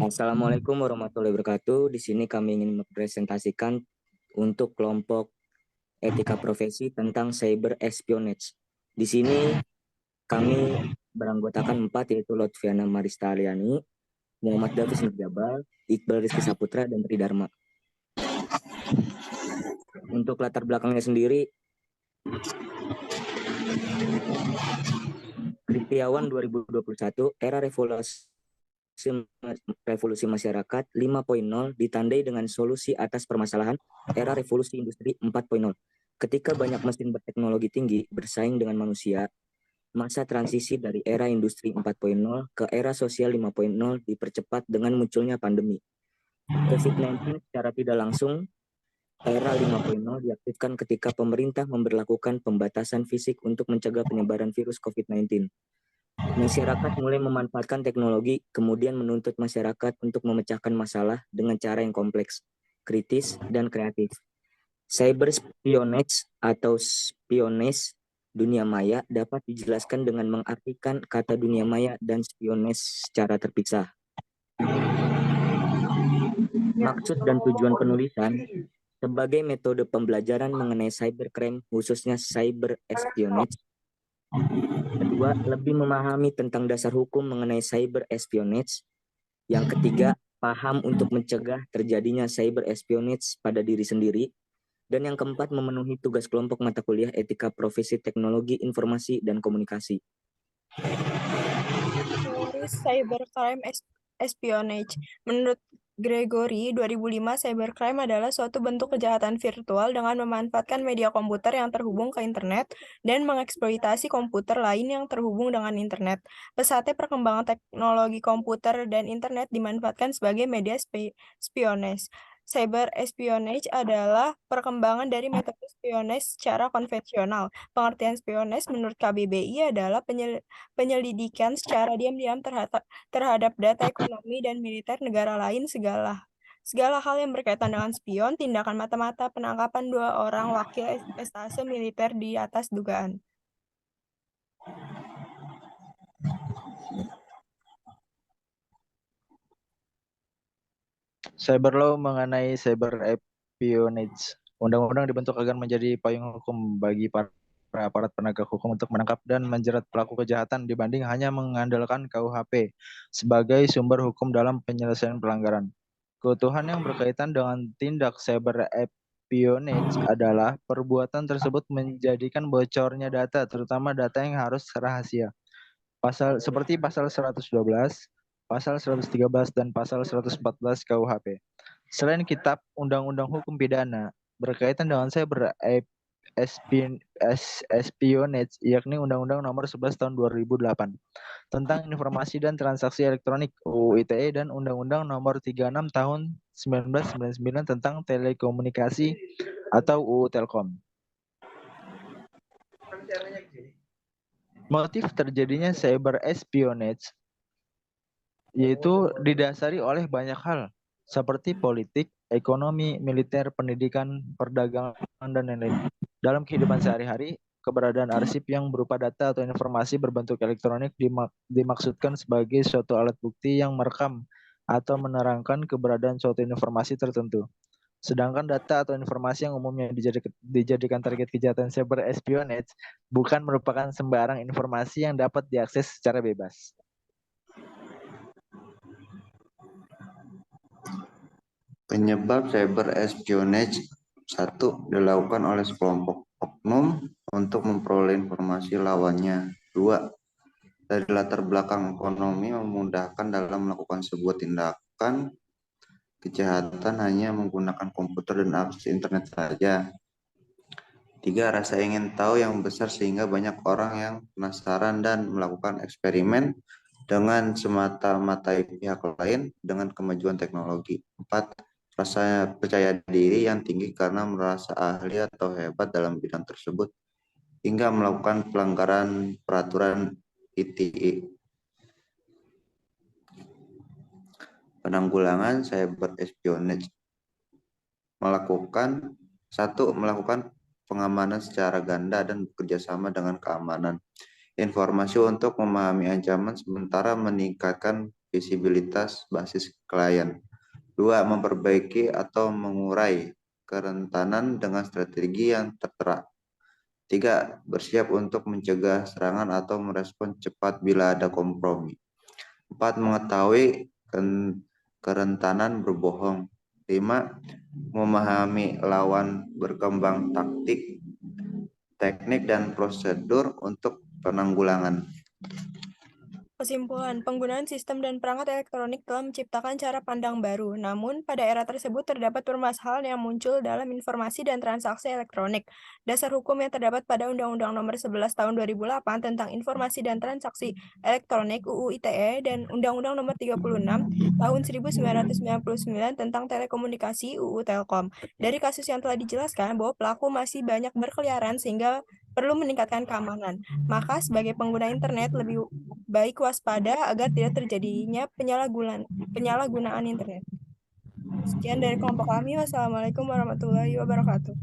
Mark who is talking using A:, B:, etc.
A: Assalamualaikum warahmatullahi wabarakatuh. Di sini kami ingin mempresentasikan untuk kelompok etika profesi tentang cyber espionage. Di sini kami beranggotakan 4, yaitu Lotfiana Marista Aliani, Muhammad Davis Nurjabal, Iqbal Rizky Saputra, dan Tri Dharma. Untuk latar belakangnya sendiri, Kristiawan 2021, era revolusi masyarakat 5.0 ditandai dengan solusi atas permasalahan era revolusi industri 4.0. Ketika banyak mesin berteknologi tinggi bersaing dengan manusia, masa transisi dari era industri 4.0 ke era sosial 5.0 dipercepat dengan munculnya pandemi. COVID-19 secara tidak langsung, era 5.0 diaktifkan ketika pemerintah memberlakukan pembatasan fisik untuk mencegah penyebaran virus COVID-19. Masyarakat mulai memanfaatkan teknologi, kemudian menuntut masyarakat untuk memecahkan masalah dengan cara yang kompleks, kritis, dan kreatif. Cyber espionage atau spionage dunia maya dapat dijelaskan dengan mengartikan kata dunia maya dan spionage secara terpisah. Maksud dan tujuan penulisan sebagai metode pembelajaran mengenai cybercrime, khususnya cyber espionage. Kedua, lebih memahami tentang dasar hukum mengenai cyber espionage. Yang ketiga, paham untuk mencegah terjadinya cyber espionage pada diri sendiri. Dan yang keempat, memenuhi tugas kelompok mata kuliah etika profesi teknologi informasi dan komunikasi.
B: Teori cybercrime espionage. Menurut Gregory, 2005, cybercrime adalah suatu bentuk kejahatan virtual dengan memanfaatkan media komputer yang terhubung ke internet dan mengeksploitasi komputer lain yang terhubung dengan internet. Pesatnya perkembangan teknologi komputer dan internet dimanfaatkan sebagai media spionage. Cyber espionage adalah perkembangan dari metode spionage secara konvensional. Pengertian spionage menurut KBBI adalah penyelidikan secara diam-diam terhadap data ekonomi dan militer negara lain, segala hal yang berkaitan dengan spion, tindakan mata-mata, penangkapan 2 orang wakil estase militer di atas dugaan.
C: Cyber Law mengenai cyber espionage. Undang-undang dibentuk agar menjadi payung hukum bagi para aparat penegak hukum untuk menangkap dan menjerat pelaku kejahatan dibanding hanya mengandalkan KUHP sebagai sumber hukum dalam penyelesaian pelanggaran. Kebutuhan yang berkaitan dengan tindak cyber espionage adalah perbuatan tersebut menjadikan bocornya data, terutama data yang harus rahasia. Seperti pasal 112, pasal 113, dan pasal 114 KUHP. Selain kitab Undang-Undang Hukum Pidana berkaitan dengan cyber espionage, yakni Undang-Undang Nomor 11 Tahun 2008 tentang Informasi dan Transaksi Elektronik (UU ITE) dan Undang-Undang Nomor 36 Tahun 1999 tentang Telekomunikasi atau UU Telkom. Motif terjadinya cyber espionage yaitu didasari oleh banyak hal seperti politik, ekonomi, militer, pendidikan, perdagangan, dan lain-lain. Dalam kehidupan sehari-hari, keberadaan arsip yang berupa data atau informasi berbentuk elektronik dimaksudkan sebagai suatu alat bukti yang merekam atau menerangkan keberadaan suatu informasi tertentu. Sedangkan data atau informasi yang umumnya dijadikan target kejahatan cyber espionage bukan merupakan sembarang informasi yang dapat diakses secara bebas.
D: Penyebab cyber espionage: 1. Dilakukan oleh sekelompok oknum untuk memperoleh informasi lawannya. 2. Dari latar belakang ekonomi memudahkan dalam melakukan sebuah tindakan kejahatan hanya menggunakan komputer dan akses internet saja. 3. Rasa ingin tahu yang besar sehingga banyak orang yang penasaran dan melakukan eksperimen dengan semata-matai pihak lain dengan kemajuan teknologi. 4. Rasa percaya diri yang tinggi karena merasa ahli atau hebat dalam bidang tersebut hingga melakukan pelanggaran peraturan ITE. Penanggulangan cyber espionage: melakukan pengamanan secara ganda dan bekerjasama dengan keamanan informasi untuk memahami ancaman sementara meningkatkan visibilitas basis klien. 2. Memperbaiki atau mengurai kerentanan dengan strategi yang tertera. 3. Bersiap untuk mencegah serangan atau merespon cepat bila ada kompromi. 4. Mengetahui kerentanan berbohong. 5. Memahami lawan, berkembang taktik, teknik, dan prosedur untuk penanggulangan.
B: Kesimpulan, penggunaan sistem dan perangkat elektronik telah menciptakan cara pandang baru. Namun, pada era tersebut terdapat permasalahan yang muncul dalam informasi dan transaksi elektronik. Dasar hukum yang terdapat pada Undang-Undang Nomor 11 Tahun 2008 tentang Informasi dan Transaksi Elektronik (UU ITE) dan Undang-Undang Nomor 36 Tahun 1999 tentang Telekomunikasi (UU Telkom). Dari kasus yang telah dijelaskan bahwa pelaku masih banyak berkeliaran sehingga perlu meningkatkan keamanan. Maka sebagai pengguna internet lebih baik waspada agar tidak terjadinya penyalahgunaan internet. Sekian dari kelompok kami. Wassalamualaikum warahmatullahi wabarakatuh.